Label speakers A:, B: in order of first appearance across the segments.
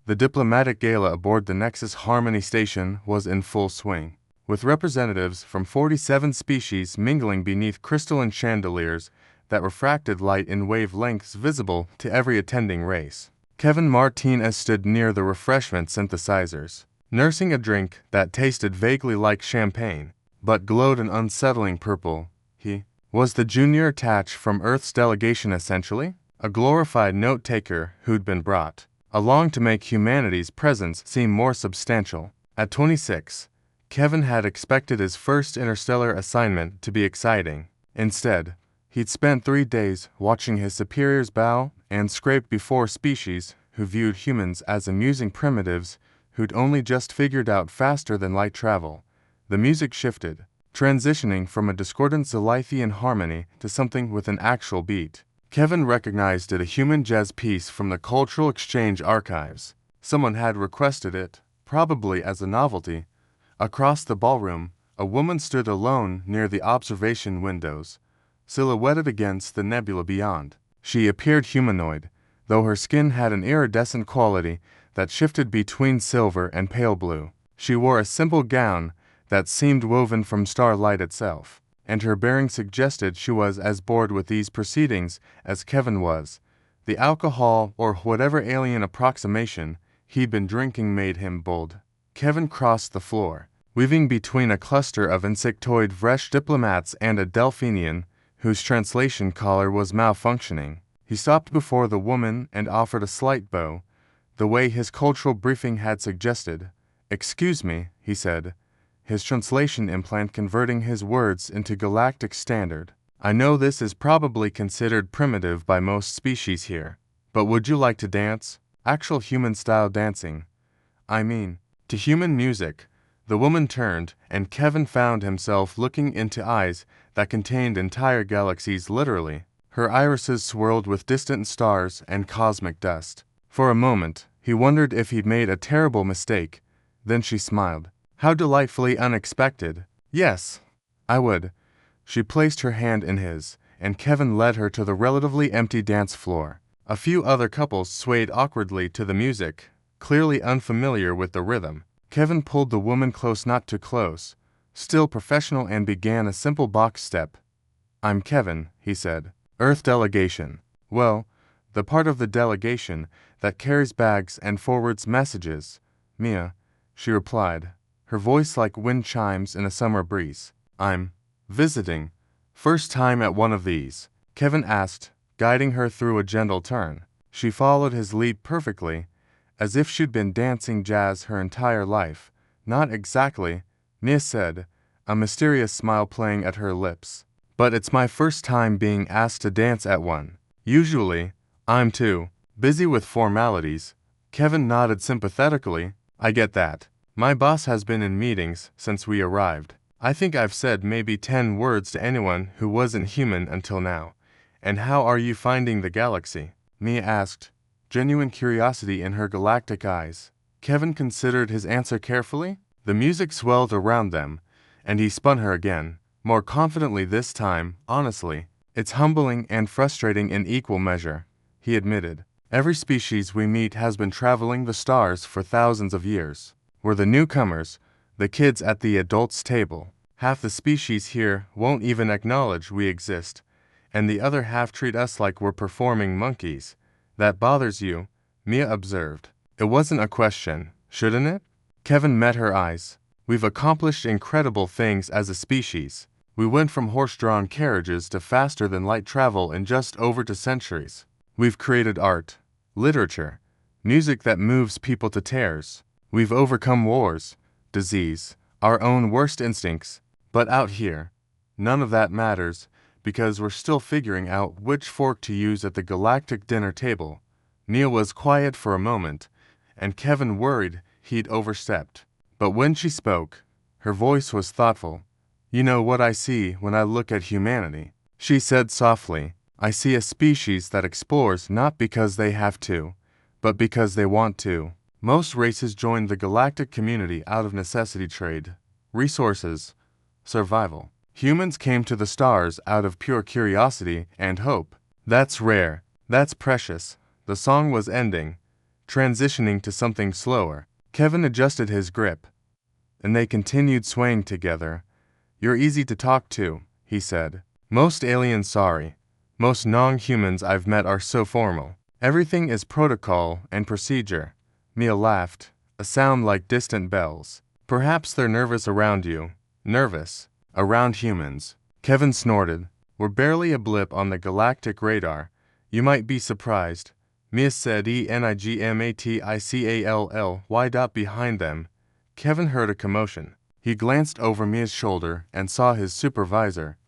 A: The diplomatic gala aboard the Nexus Harmony station was in full swing, with representatives from 47 species mingling beneath crystalline chandeliers that refracted light in wavelengths visible to every attending race. Kevin Martinez stood near the refreshment synthesizers, nursing a drink that tasted vaguely like champagne, but glowed an unsettling purple. He was the junior attach from Earth's delegation essentially, a glorified note-taker who'd been brought along to make humanity's presence seem more substantial. At 26, Kevin had expected his first interstellar assignment to be exciting. Instead, he'd spent 3 days watching his superiors bow and scrape before species who viewed humans as amusing primitives who'd only just figured out faster-than-light travel. The music shifted, transitioning from a discordant Zalithian harmony to something with an actual beat. Kevin recognized it a human jazz piece from the Cultural Exchange archives. Someone had requested it, probably as a novelty. Across the ballroom, a woman stood alone near the observation windows, silhouetted against the nebula beyond. She appeared humanoid, though her skin had an iridescent quality that shifted between silver and pale blue. She wore a simple gown that seemed woven from starlight itself, and her bearing suggested she was as bored with these proceedings as Kevin was. The alcohol or whatever alien approximation he'd been drinking made him bold. Kevin crossed the floor, weaving between a cluster of insectoid Vresh diplomats and a Delphinian whose translation collar was malfunctioning. He stopped before the woman and offered a slight bow, the way his cultural briefing had suggested. "Excuse me," he said, his translation implant converting his words into galactic standard. "I know this is probably considered primitive by most species here, but would you like to dance? Actual human-style dancing. I mean, to human music." The woman turned, and Kevin found himself looking into eyes that contained entire galaxies literally. Her irises swirled with distant stars and cosmic dust. For a moment, he wondered if he'd made a terrible mistake. Then she smiled. "How delightfully unexpected." "Yes, I would." She placed her hand in his, and Kevin led her to the relatively empty dance floor. A few other couples swayed awkwardly to the music, clearly unfamiliar with the rhythm. Kevin pulled the woman close, not too close, still professional, and began a simple box step. "I'm Kevin," he said. "Earth delegation." "Well, the part of the delegation that carries bags and forwards messages." "Mia," she replied, her voice like wind chimes in a summer breeze. "I'm visiting." "First time at one of these?" Kevin asked, guiding her through a gentle turn. She followed his lead perfectly, as if she'd been dancing jazz her entire life. "Not exactly," Mia said, a mysterious smile playing at her lips. "But it's my first time being asked to dance at one. Usually, I'm too busy with formalities." Kevin nodded sympathetically. "I get that. My boss has been in meetings since we arrived. I think I've said maybe 10 words to anyone who wasn't human until now." "And how are you finding the galaxy?" Mia asked, genuine curiosity in her galactic eyes. Kevin considered his answer carefully. The music swelled around them, and he spun her again, more confidently this time. "Honestly, it's humbling and frustrating in equal measure," he admitted. "Every species we meet has been traveling the stars for thousands of years. We're the newcomers, the kids at the adults' table. Half the species here won't even acknowledge we exist, and the other half treat us like we're performing monkeys." "That bothers you," Mia observed. "It wasn't a question, shouldn't it?" Kevin met her eyes. "We've accomplished incredible things as a species. We went from horse-drawn carriages to faster-than-light travel in just over 2 centuries. We've created art, literature, music that moves people to tears. We've overcome wars, disease, our own worst instincts. But out here, none of that matters, because we're still figuring out which fork to use at the galactic dinner table." Neil was quiet for a moment, and Kevin worried he'd overstepped. But when she spoke, her voice was thoughtful. "You know what I see when I look at humanity," she said softly. "I see a species that explores not because they have to, but because they want to. Most races join the galactic community out of necessity, trade, resources, survival. Humans came to the stars out of pure curiosity and hope. That's rare. That's precious." The song was ending. transitioning to something slower. Kevin adjusted his grip, and they continued swaying together. "You're easy to talk to," he said. "Most aliens sorry. Most non-humans I've met are so formal. Everything is protocol and procedure." Mia laughed, a sound like distant bells. "Perhaps they're nervous around you." "Nervous? Around humans?" Kevin snorted. "We're barely a blip on the galactic radar. You might be surprised." Mia said enigmatically. Behind them, Kevin heard a commotion. He glanced over Mia's shoulder and saw his supervisor,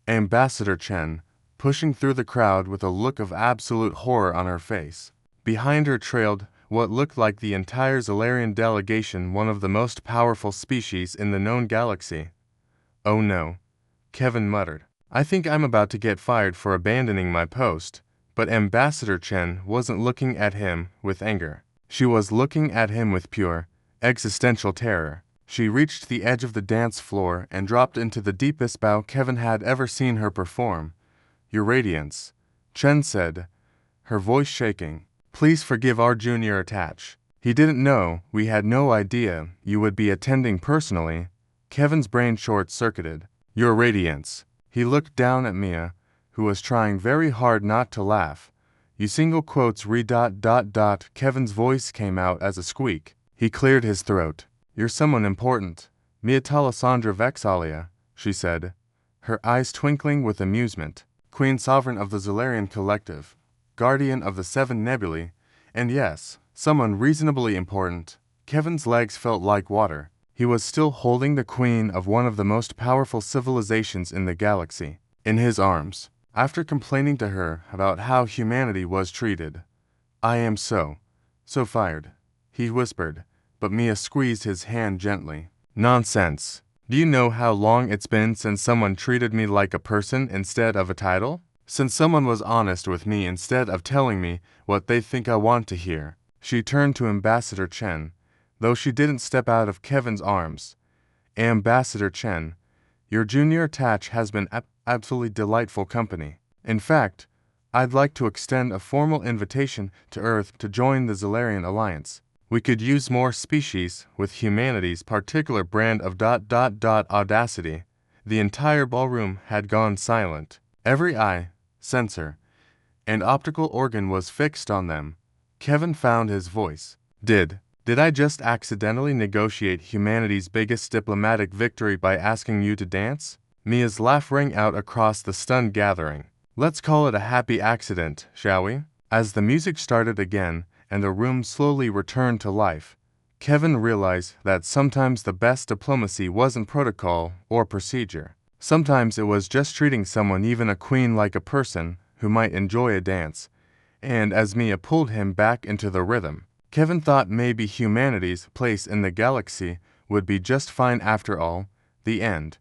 A: Ambassador Chen, pushing through the crowd with a look of absolute horror on her face. Behind her trailed what looked like the entire Zolarian delegation, one of the most powerful species in the known galaxy. "Oh no," Kevin muttered. "I think I'm about to get fired for abandoning my post." But Ambassador Chen wasn't looking at him with anger. She was looking at him with pure, existential terror. She reached the edge of the dance floor and dropped into the deepest bow Kevin had ever seen her perform. "Your Radiance," Chen said, her voice shaking. "Please forgive our junior attach. He didn't know, we had no idea, you would be attending personally." Kevin's brain short-circuited. "Your Radiance." He looked down at Mia, who was trying very hard not to laugh. "You single quotes Kevin's voice came out as a squeak. He cleared his throat. "You're someone important. Mia Talasandra Vexalia," she said, her eyes twinkling with amusement. "Queen Sovereign of the Zolarian Collective, Guardian of the Seven Nebulae, and yes, someone reasonably important." Kevin's legs felt like water. He was still holding the queen of one of the most powerful civilizations in the galaxy in his arms, after complaining to her about how humanity was treated. "I am so fired," he whispered, but Mia squeezed his hand gently. "Nonsense. Do you know how long it's been since someone treated me like a person instead of a title? Since someone was honest with me instead of telling me what they think I want to hear." She turned to Ambassador Chen, though she didn't step out of Kevin's arms. "Ambassador Chen, your junior attach has been absolutely delightful company. In fact, I'd like to extend a formal invitation to Earth to join the Zolarian Alliance. We could use more species with humanity's particular brand of audacity." The entire ballroom had gone silent. Every eye, sensor, and optical organ was fixed on them. Kevin found his voice. Did I just accidentally negotiate humanity's biggest diplomatic victory by asking you to dance?" Mia's laugh rang out across the stunned gathering. "Let's call it a happy accident, shall we?" As the music started again and the room slowly returned to life, Kevin realized that sometimes the best diplomacy wasn't protocol or procedure. Sometimes it was just treating someone, even a queen, like a person who might enjoy a dance. And as Mia pulled him back into the rhythm, Kevin thought maybe humanity's place in the galaxy would be just fine after all. The end.